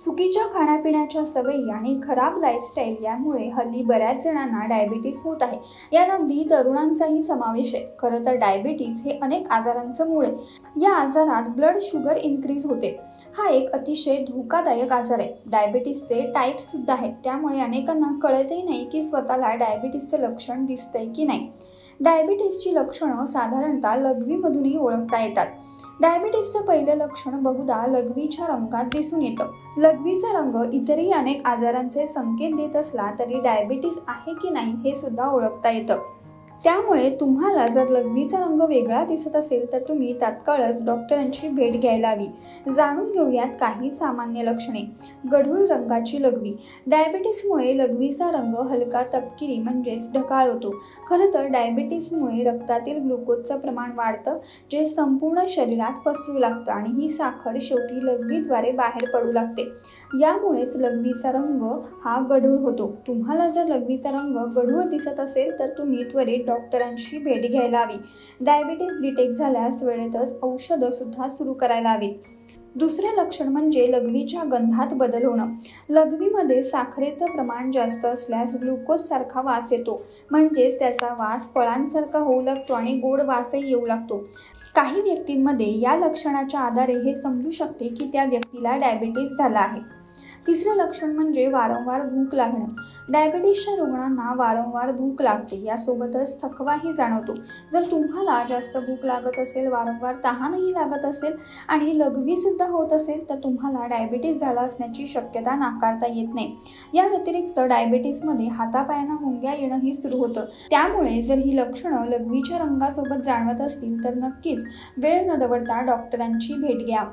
चुकीच्या खाण्यापिण्याच्या सवयी आणि खराब लाईफस्टाईल यामुळे हल्ली बऱ्याच जणांना डायबिटीज होत आहे। यात अगदी तरुणांचाही समावेश आहे। खरं तर डायबिटीज हे अनेक आजारांचं मूळ आहे। या आजारात ब्लड शुगर इन्क्रीज होते। हा एक अतिशय धोकादायक आजार आहे। डायबिटीजचे टाइप्स सुद्धा आहेत, त्यामुळे अनेकांना कळतही नाही की स्वतःला डायबिटीजचं लक्षण दिसतंय की नाही। डायबिटीजची लक्षणं साधारणतः लघवीमधूनही ओळखता येतात। डायबिटीजचं पहिलं लक्षण बहुधा लघवीच्या रंगात दिसून येतं। लघवीचा रंग इतरही अनेक आजारांचे संकेत देत असला तरी डायबिटीज आहे की नाही हे सुद्धा ओळखता येतं। त्यामुळे तुम्हाला जर लघवीचा रंग वेगळा दिसत असेल तर तुम्ही तात्काळच डॉक्टरांची भेट घ्यायला हवी। जाणून घेऊयात काही सामान्य लक्षणे। गढूळ रंगाची लघवी। डायबिटीसमुळे लघवीचा रंग हलका तपकिरी म्हणजेच ढगाळ होतो। खरं तर डायबिटीसमुळे रक्तातील ग्लुकोजचं प्रमाण वाढतं, जे संपूर्ण शरीरात पसरू लागतं आणि ही साखर शेवटी लघवीद्वारे बाहेर पडू लागते। यामुळेच लघवीचा रंग हा गढूळ होतो। तुम्हाला जर लघवीचा रंग गढूळ दिसत असेल तर तुम्ही त्वरित डॉक्टरांची भेट घ्यायला हवी। डायबिटीज डिटेक्ट झाल्यास वेळेतच औषधं सुद्धा सुरू करायला हवीत। दुसरे लक्षण म्हणजे लघवीच्या गंधात बदल होणं। लघवीमध्ये साखरेचं प्रमाण जास्त असल्यास ग्लुकोज सारखा वास येतो, म्हणजेच त्याचा वास फळांसारखा होऊ लागतो आणि गोड वासही येऊ लागतो। काही व्यक्तींमध्ये या लक्षणाच्या आधारे हे समजू शकते की त्या व्यक्तीला डायबिटीज झाला आहे। तिसरे लक्षण म्हणजे वारंवार भूक लागणं। डायबिटीसच्या रुग्णांना वारंवार भूक लागते, यासोबतच थकवाही जाणवतो। जर तुम्हाला जास्त भूक लागत असेल, वारंवार तहानही लागत असेल आणि लघवी सुद्धा होत असेल तर तुम्हाला डायबिटीस झाला असण्याची शक्यता नाकारता येत नाही। या व्यतिरिक्त डायबिटीसमध्ये हातापायांना मुंग्या येणंही सुरू होतं। त्यामुळे जर ही लक्षणं लघवीच्या रंगासोबत जाणवत असतील तर नक्कीच वेळ न दवडता डॉक्टरांची भेट घ्या।